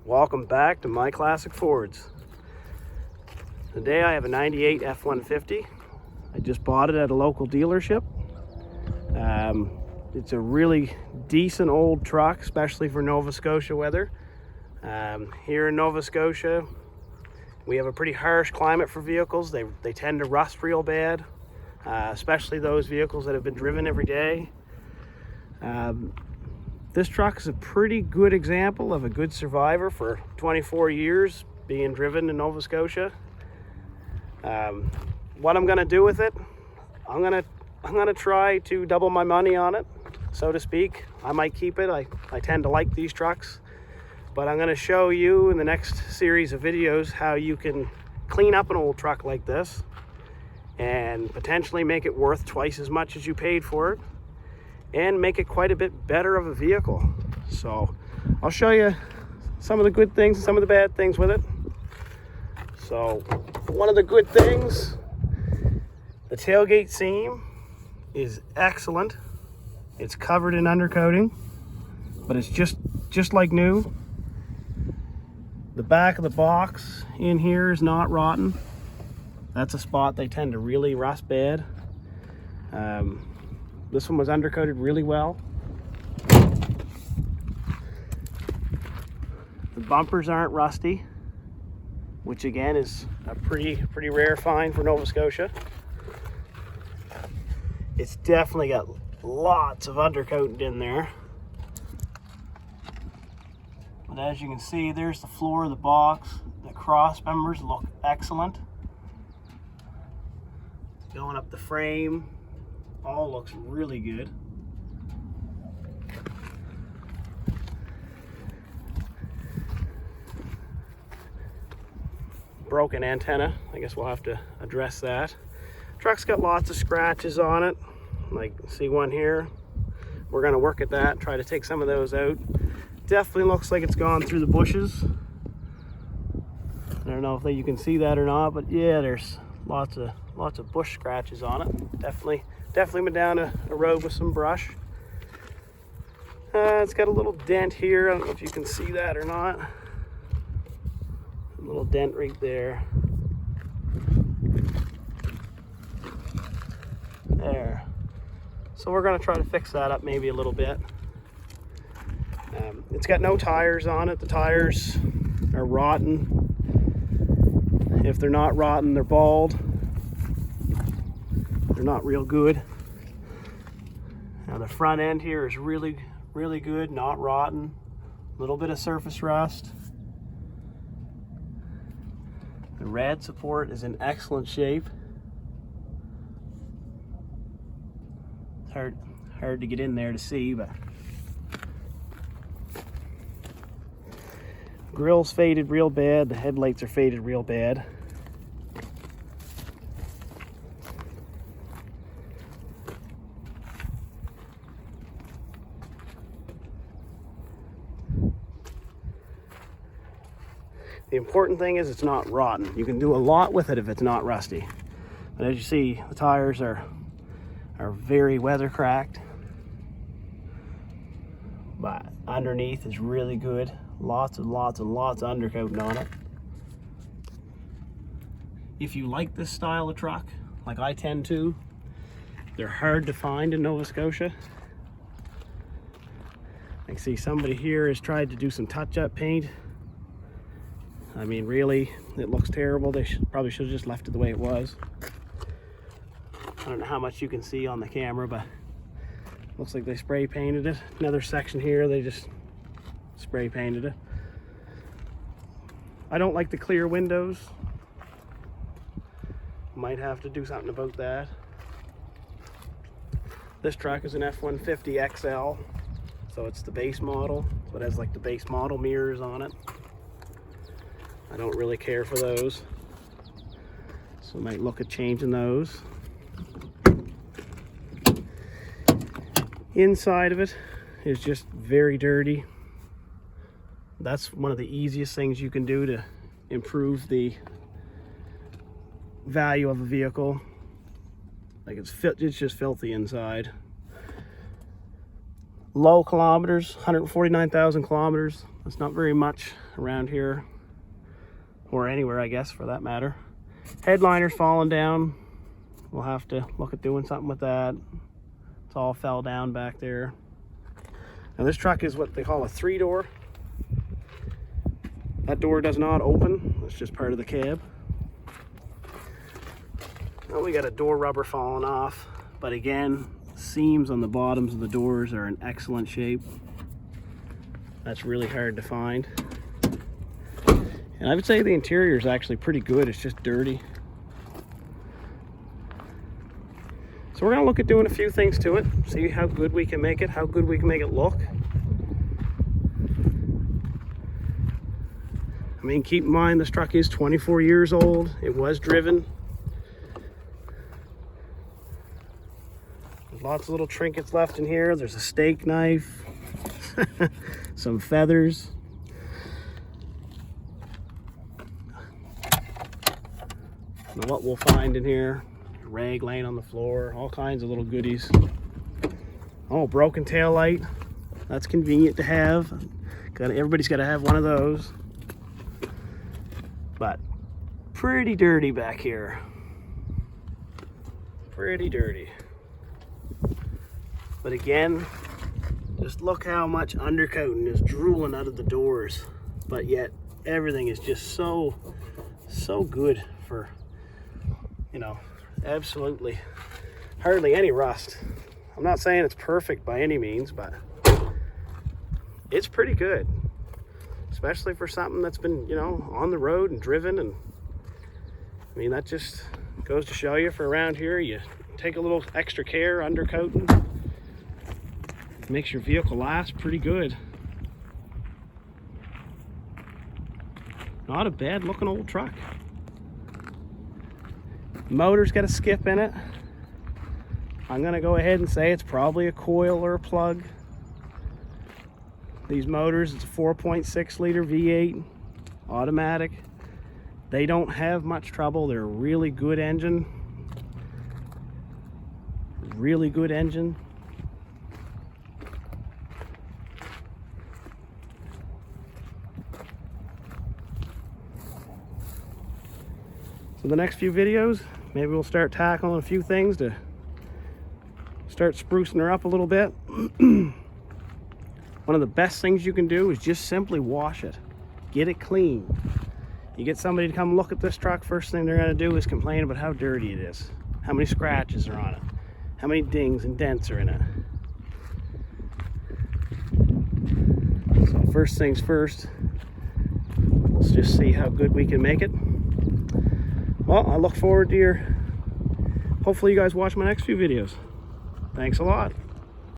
Welcome back to My Classic Fords. Today I have a 98 F-150. I just bought it at a local dealership. It's a really decent old truck, especially for Nova Scotia weather. Here in Nova Scotia, we have a pretty harsh climate for vehicles. They tend to rust real bad, especially those vehicles that have been driven every day. This truck is a pretty good example of a good survivor for 24 years being driven in Nova Scotia. What I'm going to do with it, I'm going to try to double my money on it, so to speak. I might keep it. I tend to like these trucks, but I'm going to show you in the next series of videos how you can clean up an old truck like this and potentially make it worth twice as much as you paid for it, and make it quite a bit better of a vehicle. So I'll show you some of the good things and some of the bad things with it. So one of the good things, the tailgate seam is excellent. It's covered in undercoating, but it's just like new. The back of the box in here is not rotten. That's a spot they tend to really rust bad. This one was undercoated really well. The bumpers aren't rusty, which again is a pretty rare find for Nova Scotia. It's definitely got lots of undercoating in there. But as you can see, there's the floor of the box. The cross members look excellent. Going up the frame, all looks really good. Broken antenna, I guess we'll have to address that. Truck's got lots of scratches on it, like see one here. We're going to work at that, try to take some of those out. Definitely looks like it's gone through the bushes. I don't know if you can see that or not, but yeah, there's lots of bush scratches on it. Definitely went down a road with some brush. It's got a little dent here. I don't know if you can see that or not. A little dent right there. There. So we're going to try to fix that up maybe a little bit. It's got no tires on it. The tires are rotten. If they're not rotten, they're bald. They're not real good. Now the front end here is really good, not rotten. A little bit of surface rust. The rad support is in excellent shape. It's hard to get in there to see, but grill's faded real bad. The headlights are faded real bad. The important thing is it's not rotten. You can do a lot with it if it's not rusty. But as you see, the tires are very weather cracked. But underneath is really good. Lots of undercoating on it. If you like this style of truck, like I tend to, they're hard to find in Nova Scotia. I can see somebody here has tried to do some touch-up paint. I mean, really, it looks terrible. They probably should have just left it the way it was. I don't know how much you can see on the camera, but it looks like they spray painted it. Another section here, they just spray painted it. I don't like the clear windows. Might have to do something about that. This truck is an F-150 XL, so it's the base model. So it has like the base model mirrors on it. I don't really care for those, so I might look at changing those. Inside of it is just very dirty. That's one of the easiest things you can do to improve the value of a vehicle. Like it's just filthy inside. low kilometers, 149,000 kilometers. That's not very much around here, or anywhere, I guess, for that matter. Headliner's falling down. We'll have to look at doing something with that. It's all fell down back there. Now this truck is what they call a 3-door. That door does not open. It's just part of the cab. Now we got a door rubber falling off, but again, seams on the bottoms of the doors are in excellent shape. That's really hard to find. And I would say the interior is actually pretty good. It's just dirty. So we're gonna look at doing a few things to it, see how good we can make it, how good we can make it look. I mean, keep in mind this truck is 24 years old. It was driven. There's lots of little trinkets left in here. There's a steak knife, some feathers. Now what we'll find in here, a rag laying on the floor, all kinds of little goodies. Oh, broken tail light. That's convenient to have. Everybody's got to have one of those. But pretty dirty back here. Pretty dirty. But again, just look how much undercoating is drooling out of the doors. But yet everything is just so good for, you know, absolutely hardly any rust. I'm not saying it's perfect by any means, but it's pretty good. Especially for something that's been, you know, on the road and driven. And I mean, that just goes to show you for around here, you take a little extra care, undercoating. Makes your vehicle last pretty good. Not a bad looking old truck. Motor's got a skip in it. I'm gonna go ahead and say it's probably a coil or a plug. These motors, it's a 4.6 liter V8 automatic. They don't have much trouble. They're a really good engine. Really good engine. So the next few videos, maybe we'll start tackling a few things to start sprucing her up a little bit. One of the best things you can do is just simply wash it. Get it clean. You get somebody to come look at this truck, first thing they're gonna do is complain about how dirty it is, how many scratches are on it, how many dings and dents are in it. So first things first, let's just see how good we can make it. Well, I look forward to hopefully you guys watch my next few videos. Thanks a lot.